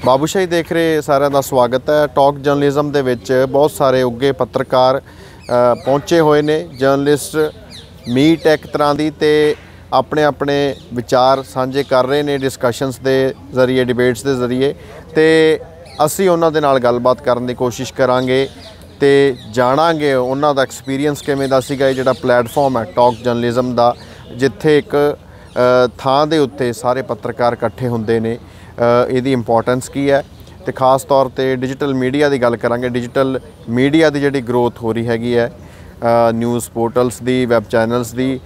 ਬਾਬੂਸ਼ਾਹੀ ਦੇਖ ਰਹੇ ਸਾਰਿਆਂ ਦਾ ਸਵਾਗਤ ਹੈ। ਟਾਕ ਜਰਨਲਿਜ਼ਮ ਦੇ ਵਿੱਚ ਬਹੁਤ ਸਾਰੇ ਉੱਗੇ ਪੱਤਰਕਾਰ ਪਹੁੰਚੇ ਹੋਏ ਨੇ। ਜਰਨਲਿਸਟ ਮੀਟ ਇੱਕ ਤਰ੍ਹਾਂ ਦੀ ਤੇ ਆਪਣੇ ਆਪਣੇ ਵਿਚਾਰ ਸਾਂਝੇ ਕਰ ਰਹੇ ਨੇ ਡਿਸਕਸ਼ਨਸ ਦੇ ਜ਼ਰੀਏ, ਡਿਬੇਟਸ ਦੇ ਜ਼ਰੀਏ, ਤੇ ਅਸੀਂ ਉਹਨਾਂ ਦੇ ਨਾਲ ਗੱਲਬਾਤ ਕਰਨ ਦੀ ਕੋਸ਼ਿਸ਼ ਕਰਾਂਗੇ ਤੇ ਜਾਣਾਂਗੇ ਉਹਨਾਂ ਦਾ ਐਕਸਪੀਰੀਅੰਸ ਕਿਵੇਂ ਦਾ ਸੀਗਾ। ਇਹ ਜਿਹੜਾ ਪਲੇਟਫਾਰਮ ਹੈ ਟਾਕ ਜਰਨਲਿਜ਼ਮ ਦਾ, ਜਿੱਥੇ ਇੱਕ ਥਾਂ ਦੇ ਉੱਤੇ ਸਾਰੇ ਪੱਤਰਕਾਰ ਇਕੱਠੇ ਹੁੰਦੇ ਨੇ, ਇਹਦੀ ਇੰਪੋਰਟੈਂਸ ਕੀ ਹੈ ਤੇ ਖਾਸ ਤੌਰ ਤੇ ਡਿਜੀਟਲ ਮੀਡੀਆ ਦੀ ਗੱਲ ਕਰਾਂਗੇ। ਡਿਜੀਟਲ ਮੀਡੀਆ ਦੀ ਜਿਹੜੀ ਗਰੋਥ ਹੋ ਰਹੀ ਹੈਗੀ ਹੈ, ਨਿਊਜ਼ ਪੋਰਟਲਸ ਦੀ, ਵੈਬ ਚੈਨਲਸ ਦੀ,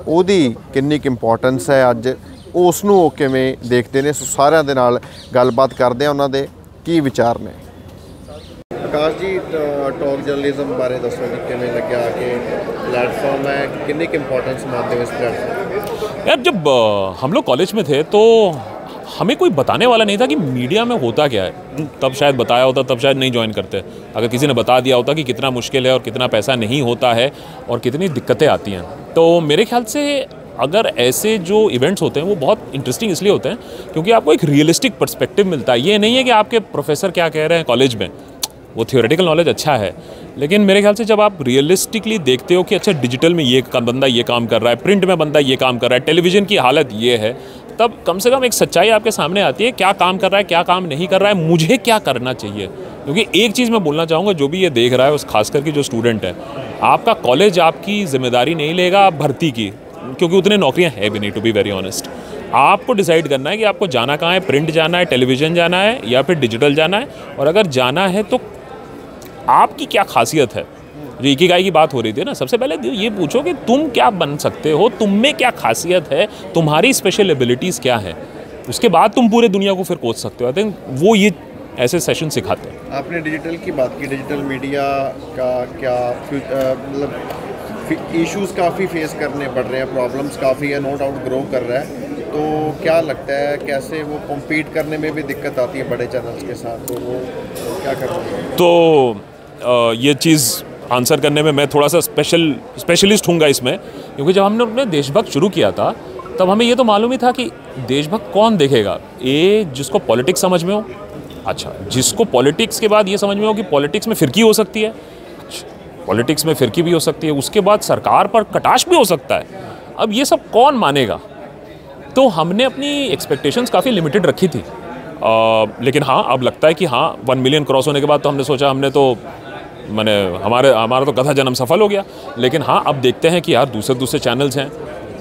ਉਹਦੀ ਕਿੰਨੀ ਕੁ ਇੰਪੋਰਟੈਂਸ ਹੈ ਅੱਜ, ਉਸ ਨੂੰ ਉਹ ਕਿਵੇਂ ਦੇਖਦੇ ਨੇ। ਸੋ ਸਾਰਿਆਂ ਦੇ ਨਾਲ ਗੱਲਬਾਤ ਕਰਦੇ ਆ, ਉਹਨਾਂ ਦੇ ਕੀ ਵਿਚਾਰ ਨੇ। ਆਕਾਸ਼ जी, टॉक जर्नलिज्म बारे दसो कि किवें लग्या कि प्लेटफॉर्म है, कितनी इंपॉर्टेंस मानते हो इस प्लेटफॉर्म? यार, जब हम लोग कॉलेज में थे तो हमें कोई बताने वाला नहीं था कि मीडिया में होता क्या है। तब शायद बताया होता, तब शायद नहीं ज्वाइन करते। अगर किसी ने बता दिया होता कि कितना मुश्किल है और कितना पैसा नहीं होता है और कितनी दिक्कतें आती हैं, तो मेरे ख्याल से अगर ऐसे जो इवेंट्स होते हैं वो बहुत इंटरेस्टिंग इसलिए होते हैं क्योंकि आपको एक रियलिस्टिक पर्सपेक्टिव मिलता है। ये नहीं है कि आपके प्रोफेसर क्या कह रहे हैं कॉलेज में, वो थियोरेटिकल नॉलेज अच्छा है, लेकिन मेरे ख्याल से जब आप रियलिस्टिकली देखते हो कि अच्छा डिजिटल में ये बंदा ये काम कर रहा है, प्रिंट में बंदा ये काम कर रहा है, टेलीविज़न की हालत ये है, तब कम से कम एक सच्चाई आपके सामने आती है, क्या काम कर रहा है, क्या काम नहीं कर रहा है, मुझे क्या करना चाहिए। क्योंकि एक चीज़ मैं बोलना चाहूँगा, जो भी ये देख रहा है, उस खास करके जो स्टूडेंट है, आपका कॉलेज आपकी जिम्मेदारी नहीं लेगा भर्ती की, क्योंकि उतने नौकरियाँ है भी नहीं, टू बी वेरी ऑनेस्ट। आपको डिसाइड करना है कि आपको जाना कहाँ है, प्रिंट जाना है, टेलीविज़न जाना है या फिर डिजिटल जाना है, और अगर जाना है तो आपकी क्या खासियत है। जो इकिगाई की बात हो रही थी ना, सबसे पहले ये पूछो कि तुम क्या बन सकते हो, तुम में क्या खासियत है, तुम्हारी स्पेशल एबिलिटीज़ क्या है, उसके बाद तुम पूरे दुनिया को फिर कोच सकते हो। आई थिंक वो ये ऐसे सेशन सिखाते हैं। आपने डिजिटल की बात की, डिजिटल मीडिया का क्या मतलब इश्यूज़ काफ़ी फेस करने पड़ रहे हैं, प्रॉब्लम्स काफ़ी है, नो डाउट ग्रो कर रहा है, तो क्या लगता है कैसे वो कम्पीट करने में भी दिक्कत आती है बड़े चैनल्स के साथ, तो वो क्या कर रहे हैं? तो ये चीज़ आंसर करने में मैं थोड़ा सा स्पेशलिस्ट हूँगा इसमें, क्योंकि जब हमने अपने देशभक्त शुरू किया था तब हमें ये तो मालूम ही था कि देशभक्त कौन देखेगा। जिसको पॉलिटिक्स समझ में हो, अच्छा, जिसको पॉलिटिक्स के बाद ये समझ में हो कि पॉलिटिक्स में फ़िरकी हो सकती है, अच्छा, पॉलिटिक्स में फ़िरकी भी हो सकती है, उसके बाद सरकार पर कटाक्ष भी हो सकता है। अब ये सब कौन मानेगा? तो हमने अपनी एक्सपेक्टेशंस काफ़ी लिमिटेड रखी थी, लेकिन हाँ, अब लगता है कि हाँ, 1 मिलियन क्रॉस होने के बाद तो हमने सोचा, हमने तो हमारा तो गधा जन्म सफल हो गया। लेकिन हाँ, अब देखते हैं कि यार दूसरे चैनल्स हैं,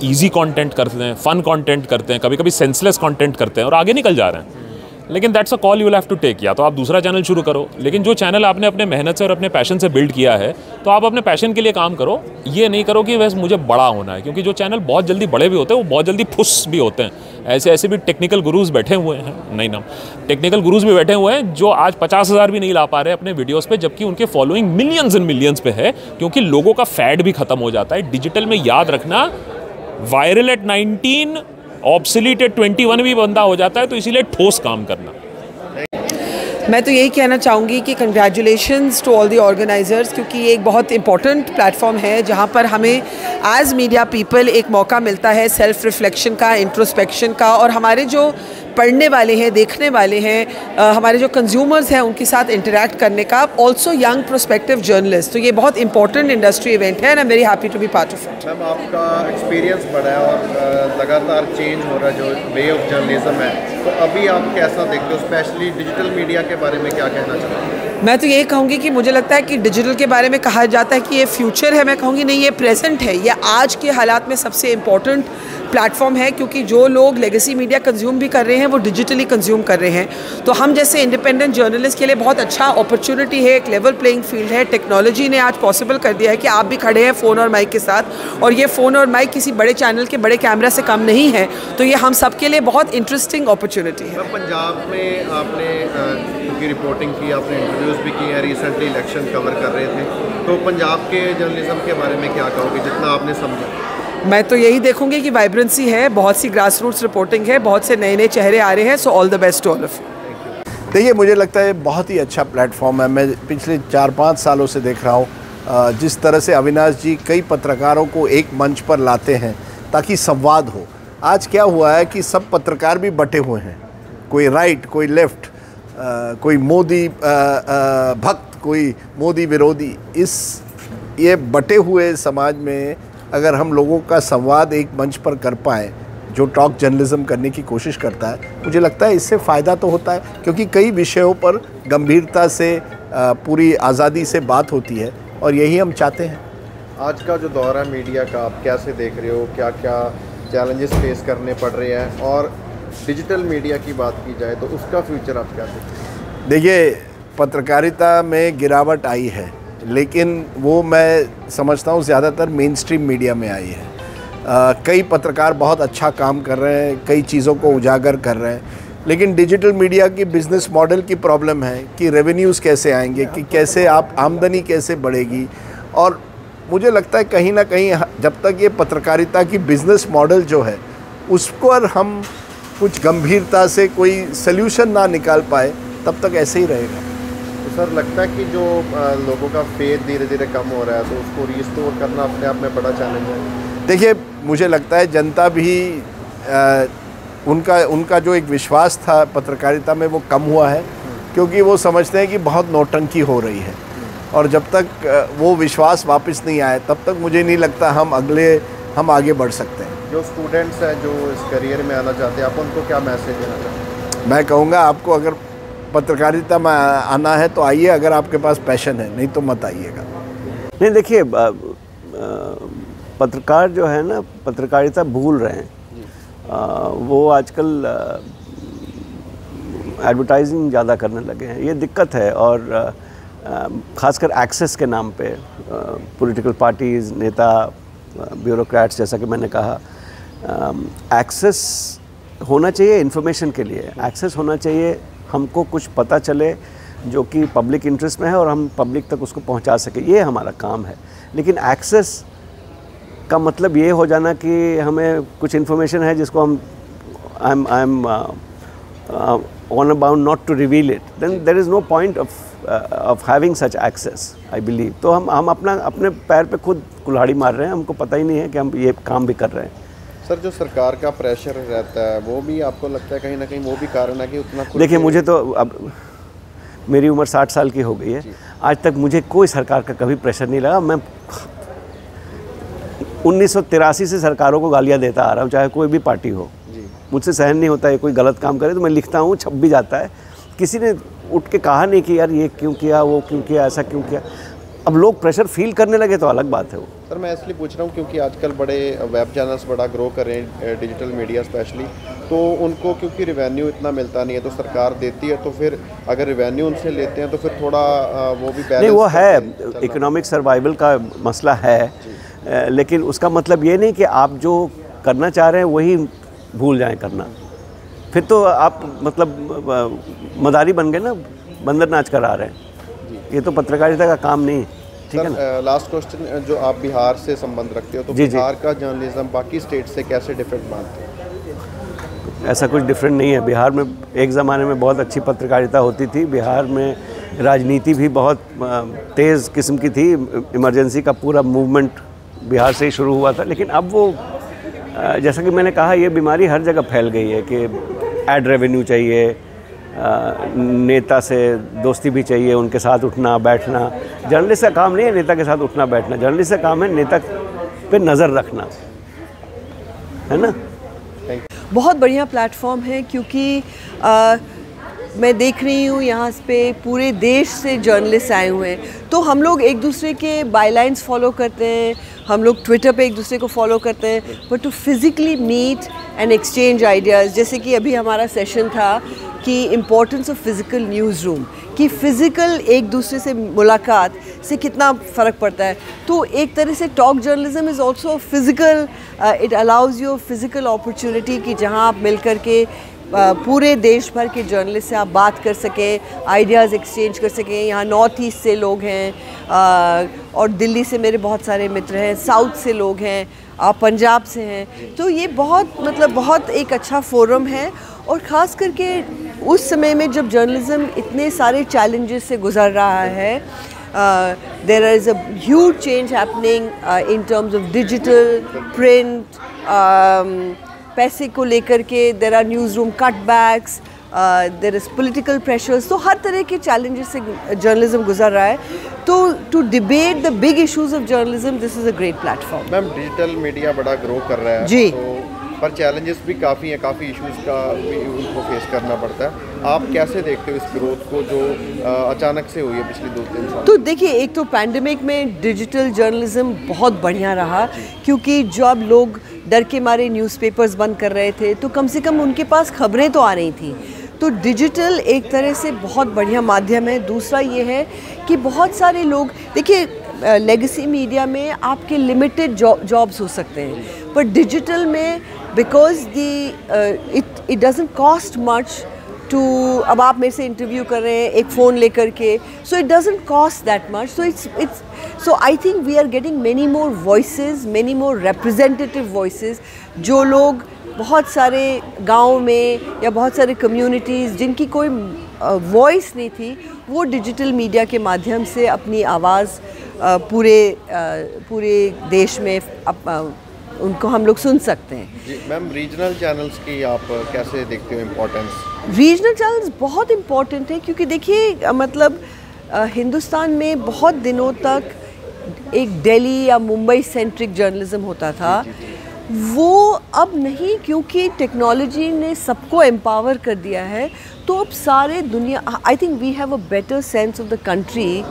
इजी कंटेंट करते हैं, फ़न कंटेंट करते हैं, कभी कभी सेंसलेस कंटेंट करते हैं और आगे निकल जा रहे हैं। लेकिन that's a call you will have to take. या तो आप दूसरा चैनल शुरू करो, लेकिन जो चैनल आपने अपने मेहनत से और अपने पैशन से बिल्ड किया है, तो आप अपने पैशन के लिए काम करो। ये नहीं करो कि वैसे मुझे बड़ा होना है, क्योंकि जो चैनल बहुत जल्दी बड़े भी होते हैं वो बहुत जल्दी फुस भी होते हैं। ऐसे भी टेक्निकल गुरुज बैठे हुए हैं, नहीं ना, टेक्निकल गुरुज भी बैठे हुए हैं जो आज 50,000 भी नहीं ला पा रहे अपने वीडियोस पे, जबकि उनके फॉलोइंग मिलियंस एंड मिलियंस पे है, क्योंकि लोगों का फैड भी खत्म हो जाता है। डिजिटल में याद रखना, वायरल एट 19, ऑब्सोलीट एट 21 भी बंदा हो जाता है, तो इसीलिए ठोस काम करना। मैं तो यही कहना चाहूँगी कि congratulations to all the organisers, क्योंकि ये एक बहुत इंपॉर्टेंट प्लेटफॉर्म है जहाँ पर हमें एज मीडिया पीपल एक मौका मिलता है सेल्फ रिफ्लेक्शन का, इंट्रोस्पेक्शन का, और हमारे जो पढ़ने वाले हैं, देखने वाले हैं, हमारे जो कंज्यूमर्स हैं, उनके साथ इंटरेक्ट करने का, ऑल्सो यंग प्रोस्पेक्टिव जर्नलिस्ट। तो ये बहुत इंपॉर्टेंट इंडस्ट्री इवेंट है and I am very happy to be part of it. Ma'am, आपका एक्सपीरियंस बढ़ा है और लगातार चेंज हो रहा है जो वे ऑफ जर्नलिज्म है, तो अभी आप कैसा देखते हो, स्पेशली डिजिटल मीडिया के बारे में क्या कहना चाहते हैं? मैं तो यही कहूँगी कि मुझे लगता है कि डिजिटल के बारे में कहा जाता है कि ये फ्यूचर है, मैं कहूँगी नहीं, ये प्रेजेंट है। ये आज के हालात में सबसे इम्पॉर्टेंट प्लेटफॉर्म है, क्योंकि जो लोग लेगेसी मीडिया कंज्यूम भी कर रहे हैं वो डिजिटली कंज्यूम कर रहे हैं। तो हम जैसे इंडिपेंडेंट जर्नलिस्ट के लिए बहुत अच्छा अपॉर्चुनिटी है, एक लेवल प्लेइंग फील्ड है। टेक्नोलॉजी ने आज पॉसिबल कर दिया है कि आप भी खड़े हैं फ़ोन और माइक के साथ, और ये फ़ोन और माइक किसी बड़े चैनल के बड़े कैमरा से कम नहीं है। तो ये हम सब के लिए बहुत इंटरेस्टिंग अपॉर्चुनिटी है। पंजाब में आपने की रिपोर्टिंग की, आपने इंटरव्यूज़ भी किए हैं, रिसेंटली इलेक्शन कवर कर रहे थे, तो पंजाब के जर्नलिज्म के बारे में क्या कहोगे जितना आपने समझा? मैं तो यही देखूंगी कि वाइब्रेंसी है, बहुत सी ग्रास रूट्स रिपोर्टिंग है, बहुत से नए नए चेहरे आ रहे हैं। So all the best to all of you. देखिए, मुझे लगता है बहुत ही अच्छा प्लेटफॉर्म है। मैं पिछले 4-5 सालों से देख रहा हूँ जिस तरह से अविनाश जी कई पत्रकारों को एक मंच पर लाते हैं ताकि संवाद हो। आज क्या हुआ है कि सब पत्रकार भी बटे हुए हैं, कोई राइट कोई लेफ़्ट, कोई मोदी भक्त, कोई मोदी विरोधी, ये बटे हुए समाज में अगर हम लोगों का संवाद एक मंच पर कर पाएँ, जो टॉक जर्नलिज्म करने की कोशिश करता है, मुझे लगता है इससे फ़ायदा तो होता है, क्योंकि कई विषयों पर गंभीरता से पूरी आज़ादी से बात होती है और यही हम चाहते हैं। आज का जो दौर है मीडिया का, आप कैसे देख रहे हो, क्या क्या चैलेंजेस फेस करने पड़ रहे हैं, और डिजिटल मीडिया की बात की जाए तो उसका फ्यूचर आप क्या देखते हैं? देखिए, पत्रकारिता में गिरावट आई है, लेकिन वो मैं समझता हूँ ज़्यादातर मेन स्ट्रीम मीडिया में आई है। कई पत्रकार बहुत अच्छा काम कर रहे हैं, कई चीज़ों को उजागर कर रहे हैं, लेकिन डिजिटल मीडिया की बिज़नेस मॉडल की प्रॉब्लम है कि रेवेन्यूज़ कैसे आएंगे, कि कैसे आप आमदनी कैसे बढ़ेगी। और मुझे लगता है कहीं ना कहीं जब तक ये पत्रकारिता की बिज़नेस मॉडल जो है उस पर हम कुछ गंभीरता से कोई सल्यूशन ना निकाल पाए, तब तक ऐसे ही रहेगा। तो सर, लगता है कि जो लोगों का फेथ धीरे धीरे कम हो रहा है, तो उसको रिस्टोर करना अपने आप में बड़ा चैलेंज है। देखिए, मुझे लगता है जनता भी उनका जो एक विश्वास था पत्रकारिता में वो कम हुआ है, क्योंकि वो समझते हैं कि बहुत नौटंकी हो रही है, और जब तक वो विश्वास वापस नहीं आए तब तक मुझे नहीं लगता हम आगे बढ़ सकते हैं। जो स्टूडेंट्स हैं जो इस करियर में आना चाहते हैं, आप उनको क्या मैसेज देना चाहते हैं? मैं कहूँगा, आपको अगर पत्रकारिता में आना है तो आइए, अगर आपके पास पैशन है, नहीं तो मत आइएगा। नहीं, देखिए, पत्रकार जो है ना, पत्रकारिता भूल रहे हैं। वो आजकल एडवर्टाइजिंग ज़्यादा करने लगे हैं, ये दिक्कत है। और ख़ासकर एक्सेस के नाम पे पॉलिटिकल पार्टीज़, नेता, ब्यूरोक्रेट्स, जैसा कि मैंने कहा, एक्सेस होना चाहिए इन्फॉर्मेशन के लिए, एक्सेस होना चाहिए, हमको कुछ पता चले जो कि पब्लिक इंटरेस्ट में है और हम पब्लिक तक उसको पहुंचा सके, ये हमारा काम है। लेकिन एक्सेस का मतलब ये हो जाना कि हमें कुछ इन्फॉर्मेशन है जिसको हम I am honour bound not to reveal it, then there is no point of having such access, I believe. तो हम अपने पैर पे खुद कुल्हाड़ी मार रहे हैं, हमको पता ही नहीं है कि हम ये काम भी कर रहे हैं। सर, जो सरकार का प्रेशर रहता है, वो भी आपको लगता है कहीं ना कहीं वो भी कारण है कि उतना? देखिए, मुझे तो अब मेरी उम्र 60 साल की हो गई है, आज तक मुझे कोई सरकार का कभी प्रेशर नहीं लगा। मैं 1983 से सरकारों को गालियाँ देता आ रहा हूँ, चाहे कोई भी पार्टी हो। मुझसे सहन नहीं होता है, कोई गलत काम करे तो मैं लिखता हूँ, छप भी जाता है। किसी ने उठ के कहा नहीं कि यार ये क्यों किया, वो क्यों किया, ऐसा क्यों किया। अब लोग प्रेशर फील करने लगे तो अलग बात है वो। सर, मैं इसलिए पूछ रहा हूँ क्योंकि आजकल बड़े वेब चैनल्स बड़ा ग्रो कर रहे हैं, डिजिटल मीडिया स्पेशली, तो उनको क्योंकि रिवेन्यू इतना मिलता नहीं है, तो सरकार देती है, तो फिर अगर रिवेन्यू उनसे लेते हैं तो फिर थोड़ा वो भी बैलेंस। नहीं, वो है, इकोनॉमिक सर्वाइवल का मसला है, लेकिन उसका मतलब ये नहीं कि आप जो करना चाह रहे हैं वही भूल जाएं करना। फिर तो आप मतलब मदारी बन गए ना, बंदर नाच कर आ रहे हैं। ये तो पत्रकारिता का काम नहीं है, ठीक है ना। लास्ट क्वेश्चन, जो आप बिहार से संबंध रखते हो, तो बिहार का जर्नलिज्म बाकी स्टेट से कैसे डिफरेंट मानते हैं? ऐसा कुछ डिफरेंट नहीं है। बिहार में एक ज़माने में बहुत अच्छी पत्रकारिता होती थी। बिहार में राजनीति भी बहुत तेज़ किस्म की थी। इमरजेंसी का पूरा मूवमेंट बिहार से ही शुरू हुआ था। लेकिन अब वो जैसा कि मैंने कहा, ये बीमारी हर जगह फैल गई है कि एड रेवेन्यू चाहिए, नेता से दोस्ती भी चाहिए, उनके साथ उठना बैठना। जर्नलिस्ट का काम नहीं है नेता के साथ उठना बैठना, जर्नलिस्ट का काम है नेता पे नज़र रखना, है ना। बहुत बढ़िया प्लेटफॉर्म है, क्योंकि मैं देख रही हूँ यहाँ पे पूरे देश से जर्नलिस्ट आए हुए हैं। तो हम लोग एक दूसरे के बायलाइंस फॉलो करते हैं, हम लोग ट्विटर पे एक दूसरे को फॉलो करते हैं, but to physically meet and exchange ideas, जैसे कि अभी हमारा सेशन था कि importance of physical newsroom, कि फ़िज़िकल एक दूसरे से मुलाकात से कितना फ़र्क पड़ता है। तो एक तरह से talk journalism is also physical, it allows you physical opportunity कि जहाँ आप मिल कर के पूरे देश भर के जर्नलिस्ट से आप बात कर सकें, आइडियाज़ एक्सचेंज कर सकें। यहाँ नॉर्थ ईस्ट से लोग हैं और दिल्ली से मेरे बहुत सारे मित्र हैं, साउथ से लोग हैं, पंजाब से हैं। तो ये बहुत एक अच्छा फोरम है। और ख़ास करके उस समय में जब जर्नलिज्म इतने सारे चैलेंजेस से गुज़र रहा है, there is a huge change happening in terms of digital, print, पैसे को लेकर के there are news room cutbacks, there is political pressures, तो हर तरह के चैलेंजेस से जर्नलिज्म गुजर रहा है। तो to debate the big issues of journalism, this is a great platform. Ma'am digital media बड़ा ग्रो कर रहा है जी, तो पर चैलेंजेस भी काफ़ी हैं, काफ़ी इश्यूज का भी उनको फेस करना पड़ता है। आप कैसे देखते हो इस ग्रोथ को जो अचानक से हुई है पिछले 2-3 साल? तो देखिए, एक तो पैंडेमिक में डिजिटल जर्नलिज्म बहुत बढ़िया रहा, क्योंकि जब लोग डर के मारे न्यूज़पेपर्स बंद कर रहे थे तो कम से कम उनके पास खबरें तो आ रही थी। तो डिजिटल एक तरह से बहुत बढ़िया माध्यम है। दूसरा ये है कि बहुत सारे लोग, देखिए लेगेसी मीडिया में आपके लिमिटेड जॉब्स हो सकते हैं, पर डिजिटल में because it doesn't cost much to, अब आप मेरे से इंटरव्यू कर रहे हैं एक फ़ोन लेकर के, so it doesn't cost that much, so I think we are getting many more voices, many more representative voices. जो लोग बहुत सारे गाँव में या बहुत सारे कम्युनिटीज़ जिनकी कोई वॉइस नहीं थी, वो डिजिटल मीडिया के माध्यम से अपनी आवाज़ पूरे देश में उनको हम लोग सुन सकते हैं। जी मैम, रीजनल चैनल्स की आप कैसे देखते हो इम्पोर्टेंस? रीजनल चैनल्स बहुत इम्पोर्टेंट है, क्योंकि देखिए मतलब हिंदुस्तान में बहुत दिनों तक एक दिल्ली या मुंबई सेंट्रिक जर्नलिज्म होता था, वो अब नहीं, क्योंकि टेक्नोलॉजी ने सबको एम्पावर कर दिया है। तो अब सारे दुनिया, I think we have a better sense of the country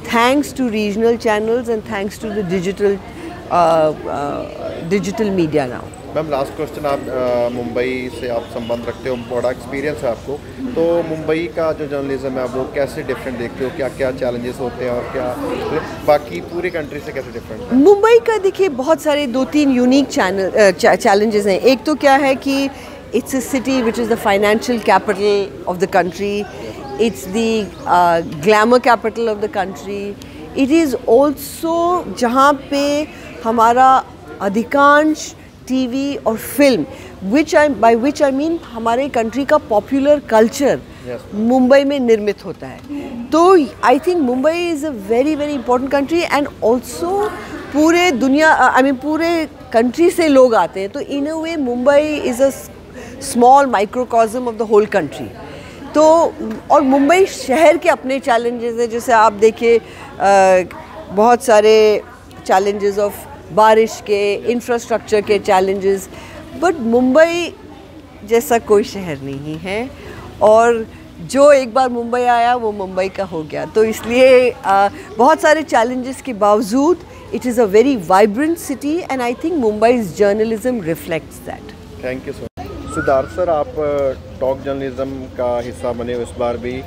thanks to regional channels and thanks to the digital media now. Ma'am last question, आप मुंबई से आप संबंध रखते हो, बड़ा एक्सपीरियंस है आपको, तो मुंबई का जो जर्नलिज्म है वो कैसे डिफरेंट देखते हो? क्या क्या चैलेंजेस होते हैं और क्या बाकी पूरी कंट्री से कैसे डिफरेंट है? मुंबई का देखिए बहुत सारे 2-3 यूनिक चैलेंजेस हैं। एक तो क्या है कि it's a city which is the financial capital of the country, it's the glamour capital of the country, it is also जहाँ पे हमारा अधिकांश टीवी और film by which I mean हमारे कंट्री का पॉपुलर कल्चर मुंबई में निर्मित होता है। तो I think Mumbai is a very very important country and also पूरे दुनिया, आई मीन पूरे कंट्री से लोग आते हैं। तो in a way Mumbai is a small microcosm of the whole country. तो और मुंबई शहर के अपने चैलेंजेस हैं, जैसे आप देखिए बहुत सारे चैलेंजेस ऑफ बारिश के, इंफ्रास्ट्रक्चर के चैलेंजेस, बट मुंबई जैसा कोई शहर नहीं है, और जो एक बार मुंबई आया वो मुंबई का हो गया। तो इसलिए बहुत सारे चैलेंजेस के बावजूद it is a very vibrant city and I think मुंबई's journalism reflects that. Thank you sir. Siddharth sir, आप टॉक जर्नलिज्म का हिस्सा बने हो इस बार भी,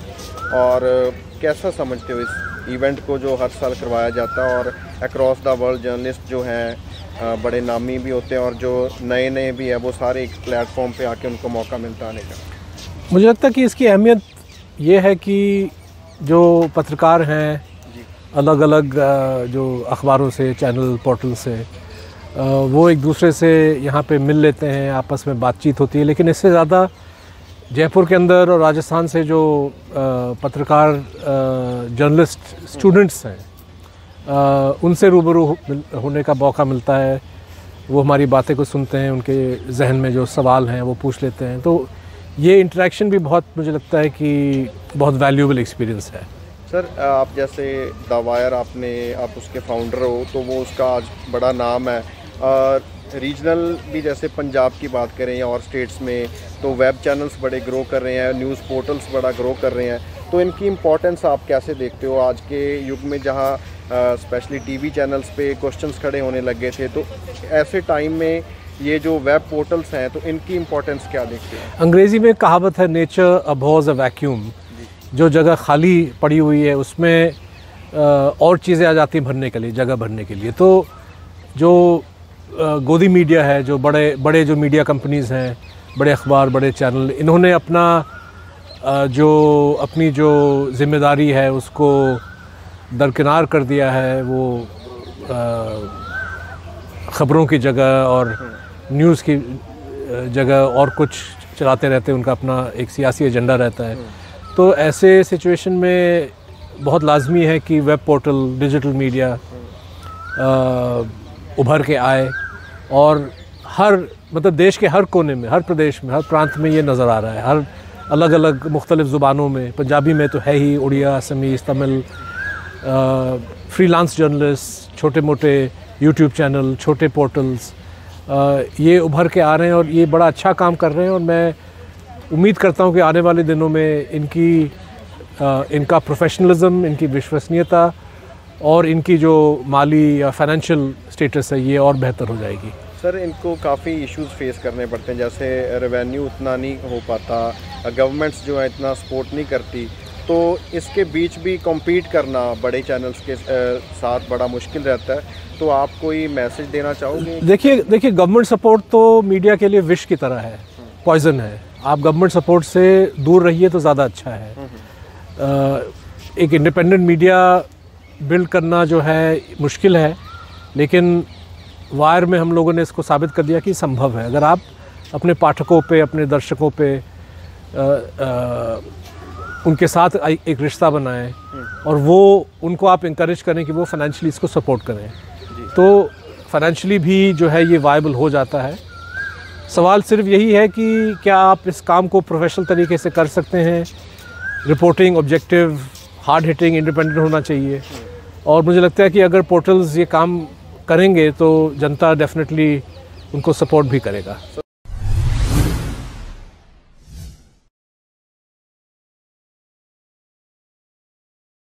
और कैसा समझते हो इस इवेंट को जो हर साल करवाया जाता है, और अक्रॉस द वर्ल्ड जर्नलिस्ट जो हैं बड़े नामी भी होते हैं और जो नए नए भी है वो सारे एक प्लेटफॉर्म पे आके उनको मौका मिलता आने का? मुझे लगता है कि इसकी अहमियत ये है कि जो पत्रकार हैं अलग अलग जो अखबारों से, चैनल पोर्टल से, वो एक दूसरे से यहाँ पे मिल लेते हैं, आपस में बातचीत होती है। लेकिन इससे ज़्यादा जयपुर के अंदर और राजस्थान से जो पत्रकार जर्नलिस्ट स्टूडेंट्स हैं, उनसे रूबरू होने का मौका मिलता है। वो हमारी बातें को सुनते हैं, उनके जहन में जो सवाल हैं वो पूछ लेते हैं। तो ये इंटरेक्शन भी बहुत, मुझे लगता है कि बहुत वैल्यूएबल एक्सपीरियंस है। सर, आप जैसे द वायर आप उसके फाउंडर हो, तो वो उसका आज बड़ा नाम है। रीजनल भी जैसे पंजाब की बात करें या और स्टेट्स में, तो वेब चैनल्स बड़े ग्रो कर रहे हैं, न्यूज़ पोर्टल्स बड़ा ग्रो कर रहे हैं। तो इनकी इम्पोर्टेंस आप कैसे देखते हो आज के युग में, जहां स्पेशली टीवी चैनल्स पे क्वेश्चंस खड़े होने लगे थे? तो ऐसे टाइम में ये जो वेब पोर्टल्स हैं, तो इनकी इम्पोर्टेंस क्या देखते हैं? अंग्रेज़ी में कहावत है, नेचर अबॉर्स अ वैक्यूम। जो जगह खाली पड़ी हुई है उसमें और चीज़ें आ जाती हैं भरने के लिए, जगह भरने के लिए। तो जो गोदी मीडिया है, जो बड़े बड़े जो मीडिया कंपनीज़ हैं, बड़े अखबार, बड़े चैनल, इन्होंने अपनी जो जिम्मेदारी है उसको दरकिनार कर दिया है। वो ख़बरों की जगह और न्यूज़ की जगह और कुछ चलाते रहते हैं, उनका अपना एक सियासी एजेंडा रहता है। तो ऐसे सिचुएशन में बहुत लाजमी है कि वेब पोर्टल, डिजिटल मीडिया उभर के आए, और मतलब देश के हर कोने में, हर प्रदेश में, हर प्रांत में ये नज़र आ रहा है। अलग अलग मुख्तलिफ़ ज़ुबानों में, पंजाबी में तो है ही, Oriya, Assamese, Tamil, freelance journalist, छोटे मोटे यूट्यूब चैनल, छोटे पोर्टल्स, ये उभर के आ रहे हैं और ये बड़ा अच्छा काम कर रहे हैं। और मैं उम्मीद करता हूँ कि आने वाले दिनों में इनका प्रोफेशनलिज्म, इनकी विश्वसनीयता और इनकी जो माली या फाइनेंशियल स्टेटस है ये और बेहतर हो जाएगी। सर, इनको काफ़ी इश्यूज फेस करने पड़ते हैं, जैसे रेवेन्यू उतना नहीं हो पाता, गवर्नमेंट्स जो है इतना सपोर्ट नहीं करती, तो इसके बीच भी कॉम्पीट करना बड़े चैनल्स के साथ बड़ा मुश्किल रहता है। तो आप कोई मैसेज देना चाहोगे? देखिए गवर्नमेंट सपोर्ट तो मीडिया के लिए विष की तरह है, पॉइजन है। आप गवर्नमेंट सपोर्ट से दूर रहिए तो ज़्यादा अच्छा है। एक इंडिपेंडेंट मीडिया बिल्ड करना जो है मुश्किल है, लेकिन वायर में हम लोगों ने इसको साबित कर दिया कि संभव है। अगर आप अपने पाठकों पे, अपने दर्शकों पे उनके साथ एक रिश्ता बनाएं और वो उनको आप इंकरेज करें कि वो फाइनेंशियली इसको सपोर्ट करें, तो फाइनेंशियली भी जो है ये वायबल हो जाता है। सवाल सिर्फ यही है कि क्या आप इस काम को प्रोफेशनल तरीके से कर सकते हैं। Reporting objective, hard hitting, independent होना चाहिए। और मुझे लगता है कि अगर पोर्टल्स ये काम करेंगे तो जनता डेफिनेटली उनको सपोर्ट भी करेगा।